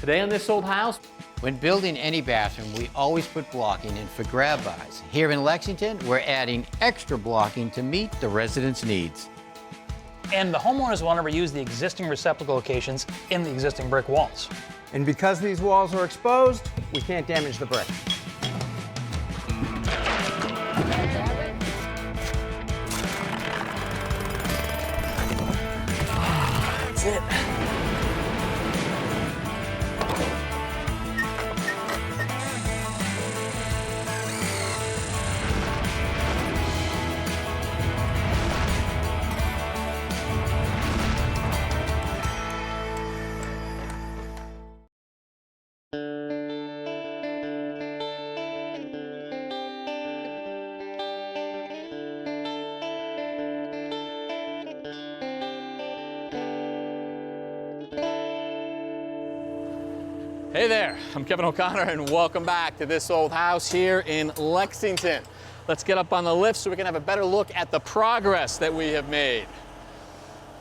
Today on This Old House, When building any bathroom, we always put blocking in for grab bars. Here in Lexington, we're adding extra blocking to meet the residents' needs. And the homeowners will never use the existing receptacle locations in the existing brick walls. And because these walls are exposed, we can't damage the brick. That's it. hey there, I'm Kevin O'Connor and welcome back to This Old House here in Lexington. Let's get up on the lift so we can have a better look at the progress that we have made.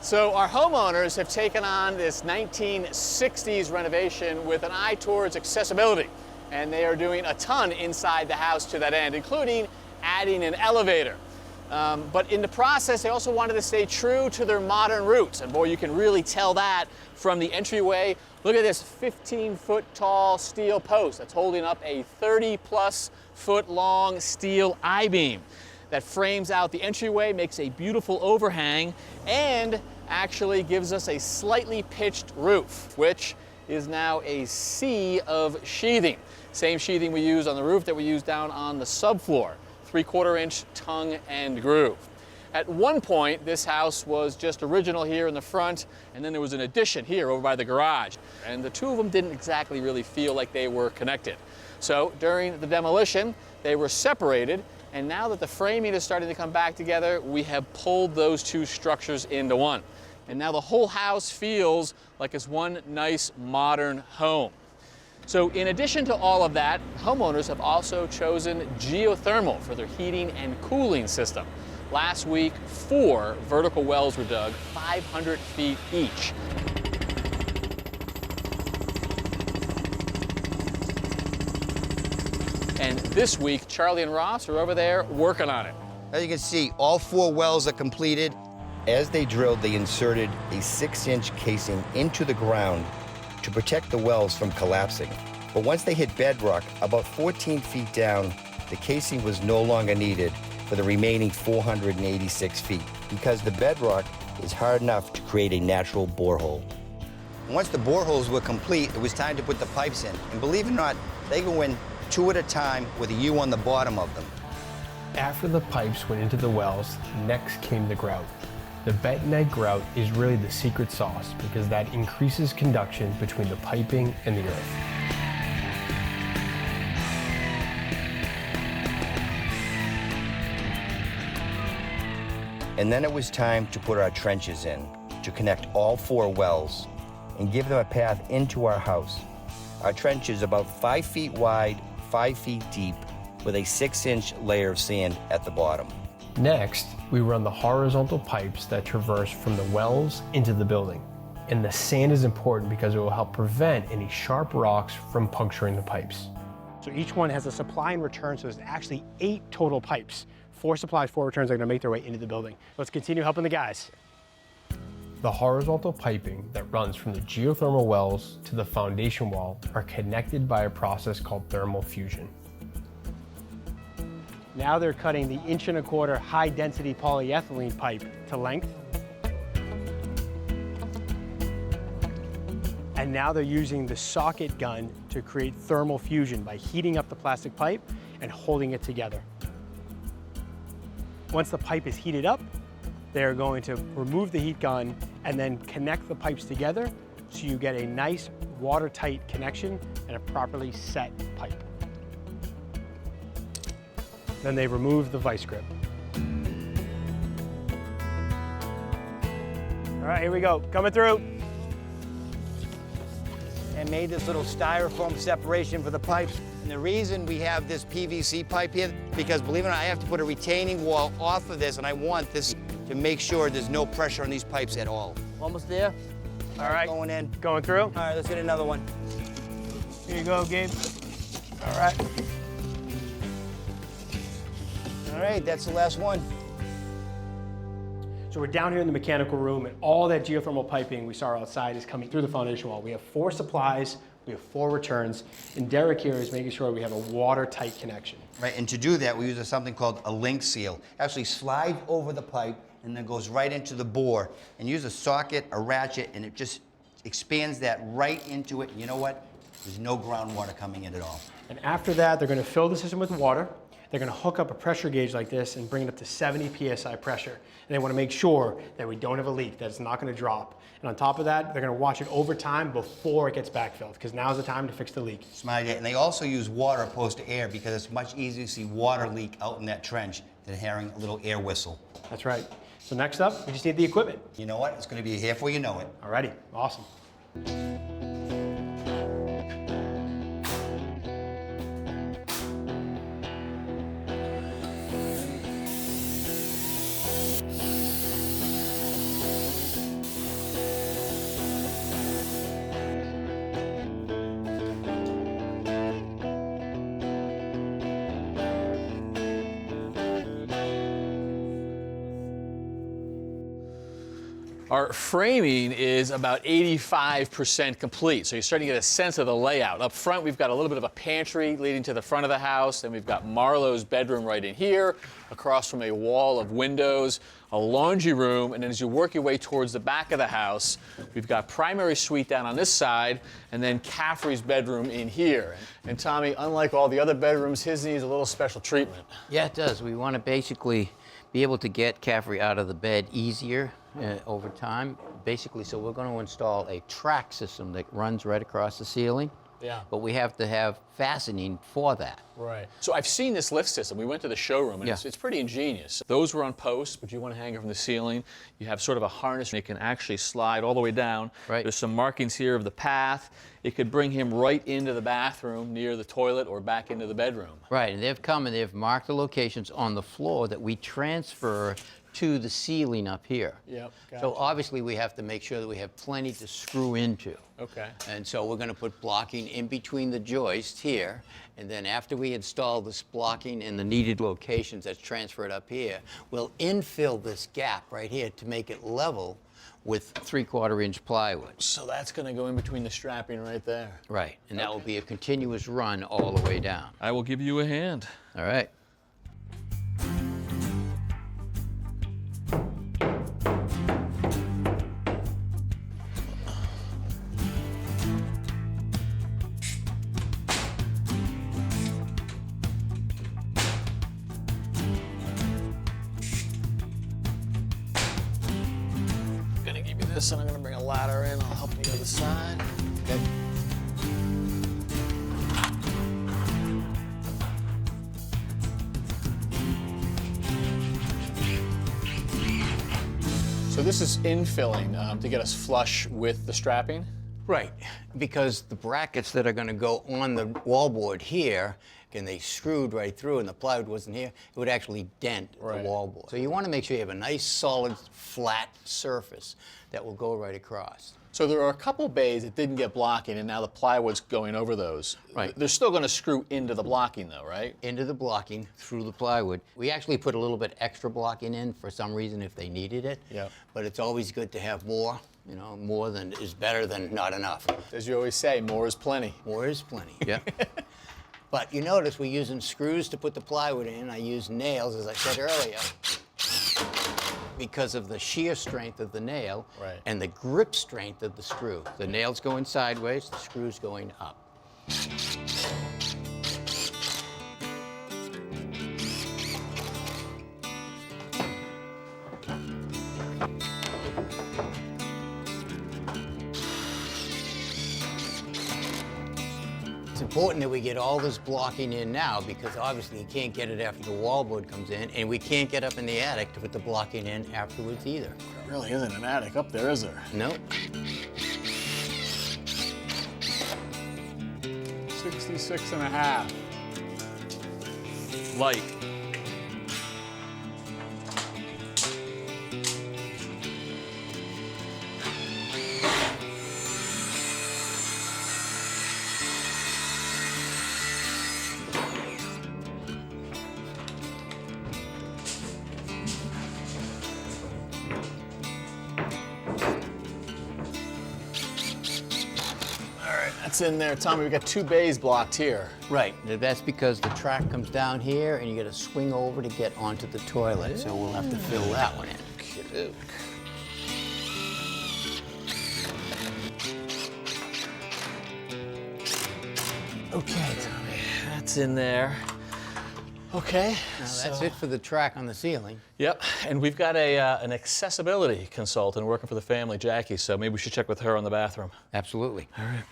So our homeowners have taken on this 1960s renovation with an eye towards accessibility, and they are doing a ton inside the house to that end, including adding an elevator. But in the process, they also wanted to stay true to their modern roots, and boy, you can really tell that from the entryway. Look at this 15-foot tall steel post that's holding up a 30-plus foot long steel I-beam that frames out the entryway, makes a beautiful overhang, and actually gives us a slightly pitched roof, which is now a sea of sheathing. Same sheathing we use on the roof that we use down on the subfloor, 3/4 inch tongue and groove. At one point, this house was just original here in the front, and then there was an addition here over by the garage. And the two of them didn't exactly really feel like they were connected. So during the demolition, they were separated, and now that the framing is starting to come back together, we have pulled those two structures into one. And now the whole house feels like it's one nice modern home. So in addition to all of that, homeowners have also chosen geothermal for their heating and cooling system. Last week, 4 vertical wells were dug, 500 feet each. And this week, Charlie and Ross are over there working on it. As you can see, all 4 wells are completed. As they drilled, they inserted a 6-inch casing into the ground to protect the wells from collapsing. But once they hit bedrock, about 14 feet down, the casing was no longer needed for the remaining 486 feet because the bedrock is hard enough to create a natural borehole. Once the boreholes were complete, it was time to put the pipes in. And believe it or not, they go in 2 at a time with a U on the bottom of them. After the pipes went into the wells, next came the grout. The bentonite grout is really the secret sauce because that increases conduction between the piping and the earth. And then it was time to put our trenches in to connect all 4 wells and give them a path into our house. Our trench is about 5 feet wide, 5 feet deep, with a 6-inch layer of sand at the bottom. Next, we run the horizontal pipes that traverse from the wells into the building. And the sand is important because it will help prevent any sharp rocks from puncturing the pipes. So each one has a supply and return, so there's actually 8 total pipes. 4 supplies, 4 returns are gonna make their way into the building. Let's continue helping the guys. The horizontal piping that runs from the geothermal wells to the foundation wall are connected by a process called thermal fusion. Now they're cutting the 1.25 inch high-density polyethylene pipe to length. And now they're using the socket gun to create thermal fusion by heating up the plastic pipe and holding it together. Once the pipe is heated up, they're going to remove the heat gun and then connect the pipes together so you get a nice watertight connection and a properly set pipe. Then they remove the vice grip. All right, here we go, coming through. And made this little styrofoam separation for the pipes. And the reason we have this PVC pipe here, because believe it or not, I have to put a retaining wall off of this, and I want this to make sure there's no pressure on these pipes at all. Almost there. All right, Going in. going through. All right, let's get another one. Here you go, Gabe. All right. All right, that's the last one. So we're down here in the mechanical room, and all that geothermal piping we saw outside is coming through the foundation wall. We have 4 supplies, we have 4 returns, and Derek here is making sure we have a watertight connection. Right, and to do that, we use something called a link seal. Actually slide over the pipe and then goes right into the bore, and use a socket, a ratchet, and it just expands that right into it. And you know what? There's no groundwater coming in at all. And after that, they're gonna fill the system with water. They're gonna hook up a pressure gauge like this and bring it up to 70 PSI pressure. And they wanna make sure that we don't have a leak, that it's not gonna drop. And on top of that, they're gonna watch it over time before it gets backfilled, because now's the time to fix the leak. Smart idea. And they also use water opposed to air because it's much easier to see water leak out in that trench than hearing a little air whistle. That's right. So next up, we just need the equipment. You know what? It's gonna be here before you know it. Alrighty, awesome. Our framing is about 85% complete, so you're starting to get a sense of the layout. Up front, we've got a little bit of a pantry leading to the front of the house, and we've got Marlowe's bedroom right in here, across from a wall of windows, a laundry room, and then as you work your way towards the back of the house, we've got primary suite down on this side, and then Caffrey's bedroom in here. And Tommy, unlike all the other bedrooms, his needs a little special treatment. Yeah, it does. We want to basically be able to get Caffrey out of the bed easier over time. Basically, so we're going to install a track system that runs right across the ceiling. Yeah. But we have to have fastening for that. Right. So I've seen this lift system. We went to the showroom, and it's pretty ingenious. Those were on posts, but you want to hang it from the ceiling. You have sort of a harness, and it can actually slide all the way down. Right. There's some markings here of the path. It could bring him right into the bathroom near the toilet or back into the bedroom. Right, and they've come and they've marked the locations on the floor that we transfer to the ceiling up here. Yep, gotcha. So obviously we have to make sure that we have plenty to screw into. Okay. And so we're going to put blocking in between the joists here, and then after we install this blocking in the needed locations that's transferred up here, we'll infill this gap right here to make it level with 3/4 inch plywood. So that's going to go in between the strapping right there. Right, and that will be a continuous run all the way down. I will give you a hand. All right. This, and I'm going to bring a ladder in. I'll help you the other side. Okay. So this is infilling to get us flush with the strapping? Right, because the brackets that are going to go on the wallboard here, and they screwed right through and the plywood wasn't here, it would actually dent the wallboard. So you want to make sure you have a nice, solid, flat surface that will go right across. So there are a couple bays that didn't get blocking, and now the plywood's going over those. Right. They're still going to screw into the blocking, though, right? Into the blocking, through the plywood. We actually put a little bit extra blocking in for some reason if they needed it. Yep. But it's always good to have more. You know, more than is better than not enough. As you always say, more is plenty. More is plenty, yeah. But you notice we're using screws to put the plywood in. I use nails, as I said earlier, because of the shear strength of the nail and the grip strength of the screw. The nail's going sideways, the screw's going up. It's important that we get all this blocking in now because obviously you can't get it after the wallboard comes in, and we can't get up in the attic to put the blocking in afterwards either. There really isn't an attic up there, is there? Nope. 66.5. Light. That's in there, Tommy. We got 2 bays blocked here. Right. That's because the track comes down here and you got to swing over to get onto the toilet. So we'll have to fill that one in. Okey-doke. Okay, Tommy, that's in there. Okay. Now that's it for the track on the ceiling. Yep, and we've got an accessibility consultant working for the family, Jackie, so maybe we should check with her on the bathroom. Absolutely. All right.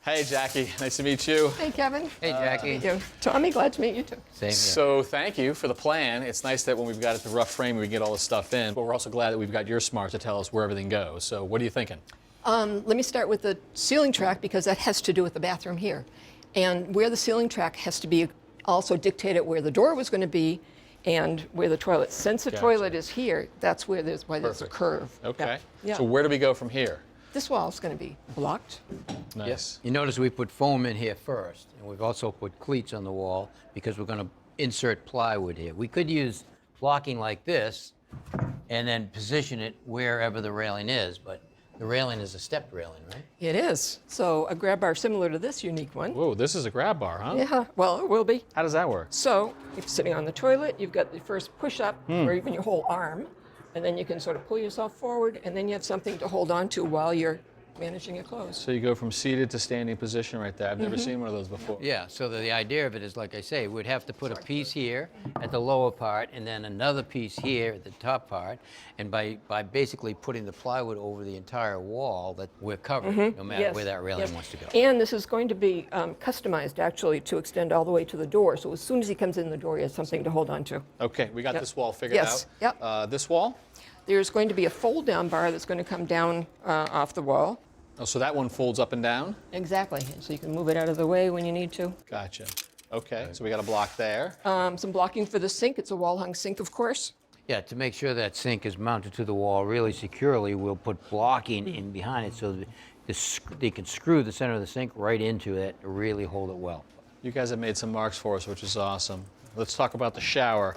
Hey, Jackie, nice to meet you. Hey, Kevin. Hey, Jackie. Thank you. Tommy, glad to meet you too. Same here. So thank you for the plan. It's nice that when we've got it the rough frame, we can get all this stuff in, but we're also glad that we've got your smarts to tell us where everything goes. So what are you thinking? Let me start with the ceiling track because that has to do with the bathroom here. And where the ceiling track has to be also dictated where the door was going to be and where the toilet. Since the toilet is here, that's why there's a curve. Okay. Yeah. So where do we go from here? This wall is going to be blocked. Nice. You notice we put foam in here first, and we've also put cleats on the wall because we're going to insert plywood here. We could use blocking like this and then position it wherever the railing is, but the railing is a stepped railing, right? It is. So a grab bar similar to this unique one. Whoa, this is a grab bar, huh? Yeah, well, it will be. How does that work? So if you're sitting on the toilet, you've got the first push-up, or even your whole arm, and then you can sort of pull yourself forward, and then you have something to hold on to while you're managing your clothes. So you go from seated to standing position right there. I've never seen one of those before. Yeah, so the idea of it is, like I say, we'd have to put a piece here at the lower part and then another piece here at the top part. And by basically putting the plywood over the entire wall, that we're covered, no matter Yes, where that railing yes. wants to go. And this is going to be customized, actually, to extend all the way to the door. So as soon as he comes in the door, he has something to hold on to. Okay, we got Yep. this wall figured Yes, out. yep. This wall? There's going to be a fold-down bar that's going to come down off the wall. Oh, so that one folds up and down? Exactly. So you can move it out of the way when you need to. Gotcha. Okay, so we got a block there. Some blocking for the sink. It's a wall-hung sink, of course. Yeah, to make sure that sink is mounted to the wall really securely, we'll put blocking in behind it so that they can screw the center of the sink right into it to really hold it well. You guys have made some marks for us, which is awesome. Let's talk about the shower,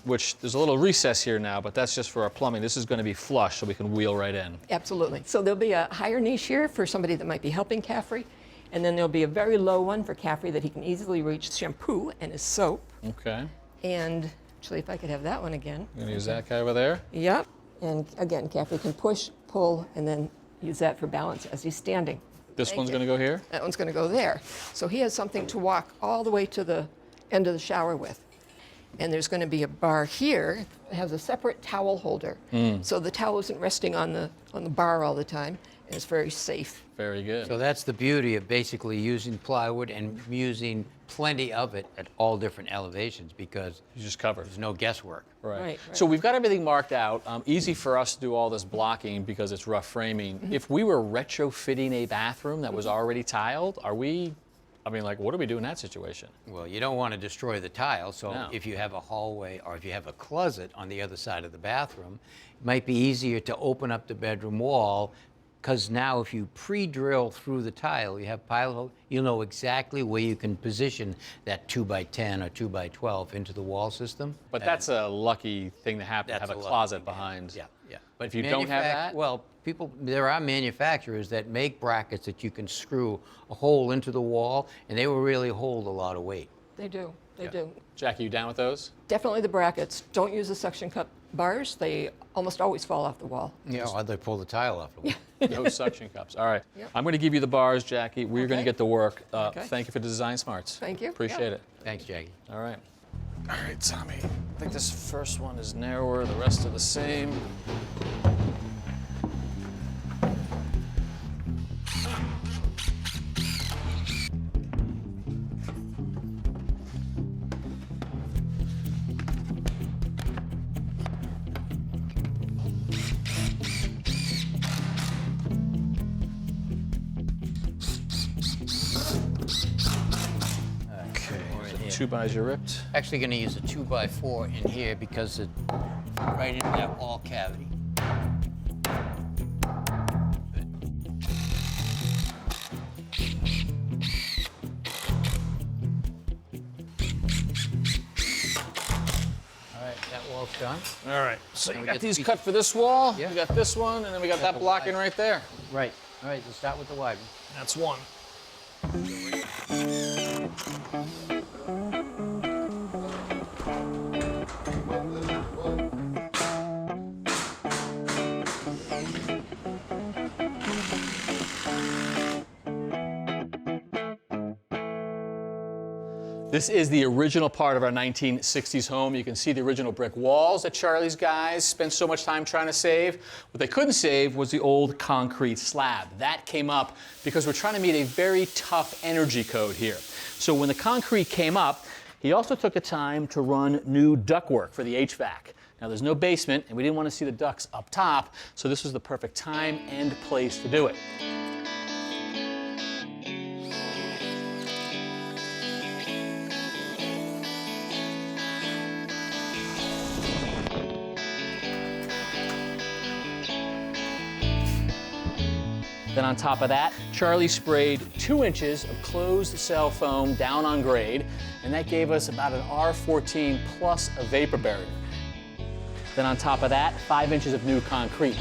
which there's a little recess here now, but that's just for our plumbing. This is going to be flush, so we can wheel right in. Absolutely. So there'll be a higher niche here for somebody that might be helping Caffrey, and then there'll be a very low one for Caffrey that he can easily reach shampoo and his soap. Okay. And actually, if I could have that one again. I'm going to use that guy over there. Yep. And again, Caffrey can push, pull, and then use that for balance as he's standing. This Thank one's you. going to go here? That one's going to go there. So he has something to walk all the way to the end of the shower with. And there's going to be a bar here that has a separate towel holder. So the towel isn't resting on the bar all the time, and it's very safe. Very good. So that's the beauty of basically using plywood and using plenty of it at all different elevations because You just covered. there's no guesswork. Right. Right, So we've got everything marked out. Easy for us to do all this blocking because it's rough framing. If we were retrofitting a bathroom that was already tiled, what do we do in that situation? Well, you don't want to destroy the tile, so No. if you have a hallway or if you have a closet on the other side of the bathroom, it might be easier to open up the bedroom wall because now if you pre-drill through the tile, you have pilot hole, you'll know exactly where you can position that 2x10 or 2x12 into the wall system. But that's a lucky thing to happen, to have That's a a lucky closet thing. behind. Yeah. But if you don't have that? Well, there are manufacturers that make brackets that you can screw a hole into the wall, and they will really hold a lot of weight. They do. They do. Jackie, you down with those? Definitely the brackets. Don't use the suction cup bars. They almost always fall off the wall. Yeah, or they pull the tile off the wall. No suction cups. All right. Yep. I'm going to give you the bars, Jackie. We're going to Okay. get to work. Okay. Thank you for the design smarts. Thank you. Appreciate Yep. it. Thanks, Jackie. All right. All right, Tommy. I think this first one is narrower. The rest are the same. Okay. So 2x you ripped. Actually going to use a 2x4 in here because it's right in that wall cavity. All right, that wall's done. All right. So Now you we got get these these- cut for this wall. Yeah. We got this one, and then we got that blocking right there. Right. All right, so start with the wide one. That's one. This is the original part of our 1960s home. You can see the original brick walls that Charlie's guys spent so much time trying to save. What they couldn't save was the old concrete slab. That came up because we're trying to meet a very tough energy code here. So when the concrete came up, he also took the time to run new ductwork for the HVAC. Now there's no basement, and we didn't want to see the ducts up top, so this was the perfect time and place to do it. Then on top of that, Charlie sprayed 2 inches of closed cell foam down on grade, and that gave us about an R14 plus a vapor barrier. Then on top of that, 5 inches of new concrete.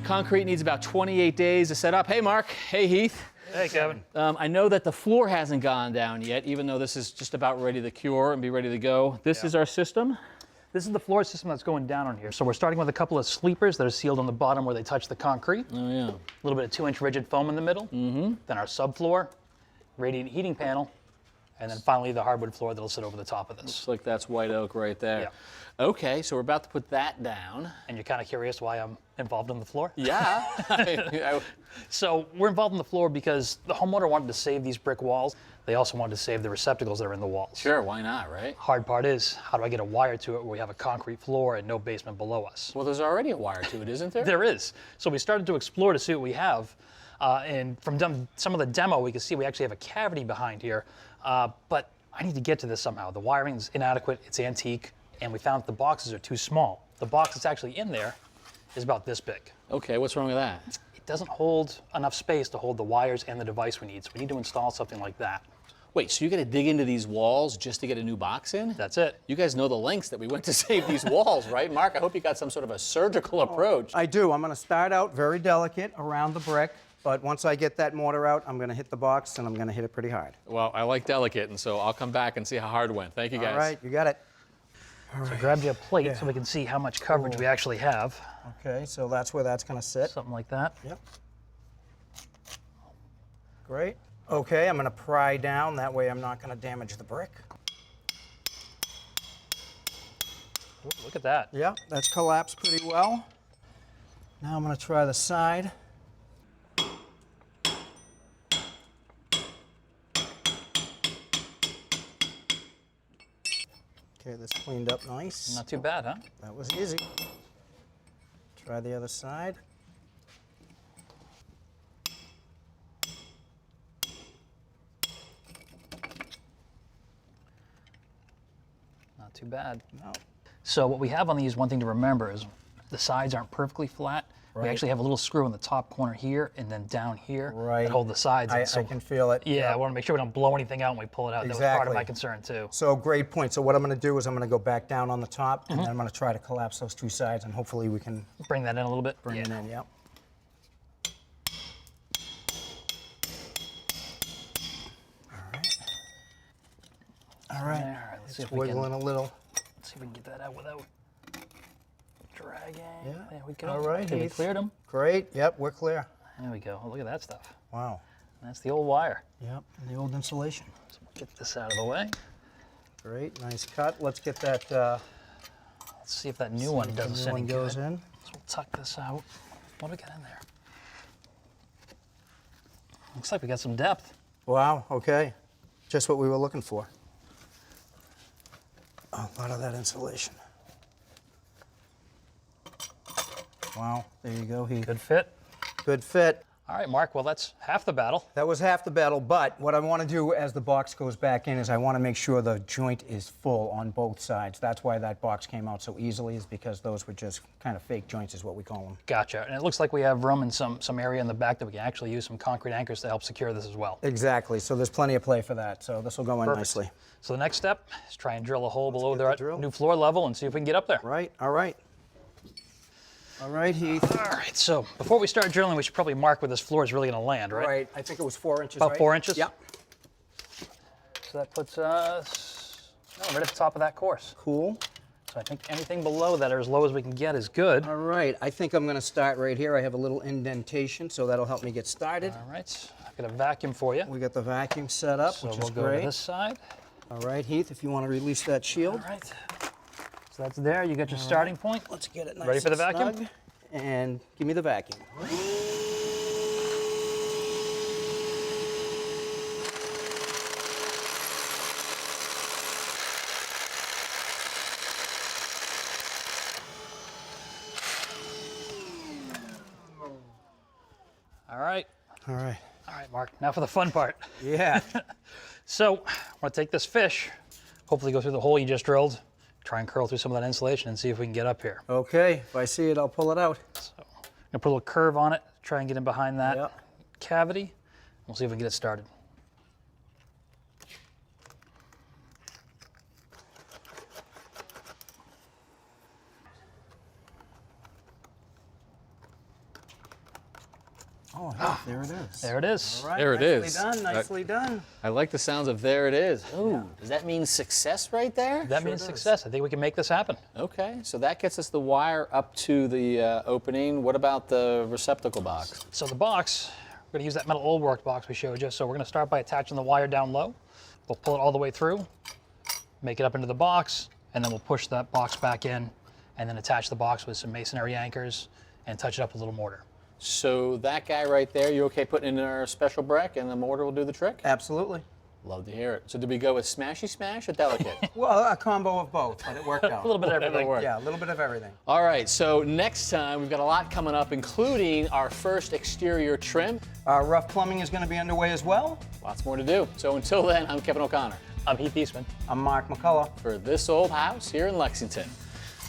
Concrete needs about 28 days to set up. Hey, Mark. Hey, Heath. Hey, Kevin. I know that the floor hasn't gone down yet, even though this is just about ready to cure and be ready to go. This is our system. This is the floor system that's going down on here. So we're starting with a couple of sleepers that are sealed on the bottom where they touch the concrete. Oh, yeah. A little bit of 2-inch rigid foam in the middle. Mm-hmm. Then our subfloor, radiant heating panel, and then finally the hardwood floor that'll sit over the top of this. Looks like that's white oak right there. Yeah. Okay, so we're about to put that down. And you're kind of curious why I'm involved in the floor? Yeah. So we're involved in the floor because the homeowner wanted to save these brick walls. They also wanted to save the receptacles that are in the walls. Sure, why not, right? Hard part is, how do I get a wire to it where we have a concrete floor and no basement below us? Well, there's already a wire to it, isn't there? There is. So we started to explore to see what we have. And from some of the demo, we can see we actually have a cavity behind here. But I need to get to this somehow. The wiring is inadequate, it's antique, and we found that the boxes are too small. The box that's actually in there is about this big. Okay, what's wrong with that? It doesn't hold enough space to hold the wires and the device we need, so we need to install something like that. Wait, so you got to dig into these walls just to get a new box in? That's it. You guys know the lengths that we went to save these walls, right? Mark, I hope you got some sort of a surgical approach. I do. I'm going to start out very delicate around the brick, but once I get that mortar out, I'm going to hit the box, and I'm going to hit it pretty hard. Well, I like delicate, and so I'll come back and see how hard it went. Thank you, guys. All right, you got it. So grab you a plate so we can see how much coverage we actually have. Okay, so that's where that's going to sit. Something like that. Yep. Great. Okay, I'm going to pry down. That way I'm not going to damage the brick. Ooh, look at that. Yep, that's collapsed pretty well. Now I'm going to try the side. Okay, this cleaned up nice. Not too bad, huh? That was easy. Try the other side. Not too bad. No. So what we have on these, one thing to remember is the sides aren't perfectly flat. We Right. actually have a little screw in the top corner here and then down here Right. that hold the sides. I So can feel it. yeah, I Yep. want to make sure we don't blow anything out when we pull it out. That was part of Exactly. my concern too. So great point. So what I'm going to do is I'm going to go back down on the top, and then I'm going to try to collapse those two sides, and hopefully we can Bring that in a little bit. bring it in. Yep. All right. All right. All right, let's see It's if we can. wiggling a little. Let's see if we can get that out without dragging. Yeah. There we go. All right, Okay, we Heath. cleared them. Great. Yep, we're clear. There we go. Oh, look at that stuff. Wow. That's the old wire. Yep, the old insulation. So we'll get this out of the way. Great, nice cut. Let's get that. Let's see if that new one does us new any one goes good. in. So we'll tuck this out. What do we got in there? Looks like we got some depth. Wow. Okay, just what we were looking for. A lot of that insulation. Wow. There you go, Heath. Good fit. Good fit. All right, Mark, well, that's half the battle. That was half the battle, but what I want to do as the box goes back in is I want to make sure the joint is full on both sides. That's why that box came out so easily, is because those were just kind of fake joints is what we call them. Gotcha. And it looks like we have room in some area in the back that we can actually use some concrete anchors to help secure this as well. Exactly, so there's plenty of play for that, so this will go in nicely. So the next step is try and drill a hole below their drill. new floor level and see if we can get up there. Right, all right. All right, Heath. All right, so before we start drilling, we should probably mark where this floor is really going to land, right? Right, I think it was 4 inches, About right? 4 inches? Yep. So that puts us right at the top of that course. Cool. So I think anything below that or as low as we can get is good. All right, I think I'm going to start right here. I have a little indentation, so that'll help me get started. All right, I've got a vacuum for you. We got the vacuum set up, So which we'll is go great. to this side. All right, Heath, if you want to release that shield. All right. So that's there. You got your starting point. Let's get it nice Ready for the and vacuum? snug. And give me the vacuum. All right. All right. All right, Mark. Now for the fun part. Yeah. So I'm going to take this fish, hopefully go through the hole you just drilled, try and curl through some of that insulation and see if we can get up here. Okay, if I see it, I'll pull it out. So I'm going to put a little curve on it, try and get in behind that Yep. cavity. We'll see if we can get it started. Oh, hey, there it is. There it is. All right, There it nicely is. done, nicely done. I like the sounds of there it is. Ooh, does that mean success right there? That means success. I think we can make this happen. Okay, so that gets us the wire up to the opening. What about the receptacle box? So the box, we're going to use that metal old work box we showed you. So we're going to start by attaching the wire down low. We'll pull it all the way through, make it up into the box, and then we'll push that box back in, and then attach the box with some masonry anchors and touch it up with a little mortar. So that guy right there, you okay putting in our special brick and the mortar will do the trick? Absolutely. Love to hear it. So did we go with smashy smash or delicate? Well, a combo of both, but it worked out. A little bit of everything. work. Yeah, a little bit of everything. All right, so next time we've got a lot coming up, including our first exterior trim. Rough plumbing is going to be underway as well. Lots more to do. So until then, I'm Kevin O'Connor I'm Heath Eastman. I'm Mark McCullough. for This Old House here in Lexington.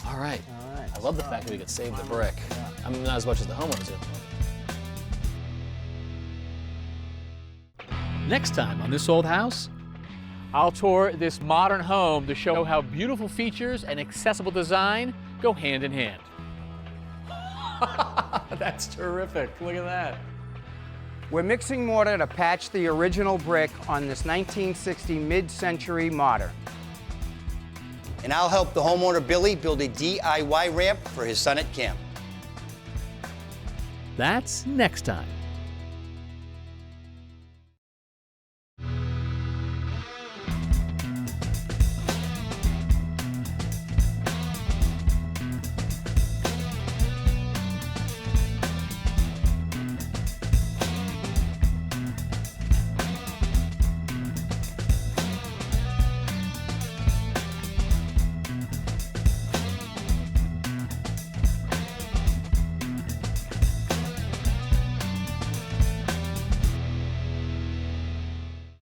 All right. All right. I love the fact that we could save the brick. I mean, not as much as the homeowners do. Next time on This Old House, I'll tour this modern home to show how beautiful features and accessible design go hand in hand. That's terrific. Look at that. We're mixing mortar to patch the original brick on this 1960 mid-century modern. And I'll help the homeowner Billy build a DIY ramp for his son at camp. That's next time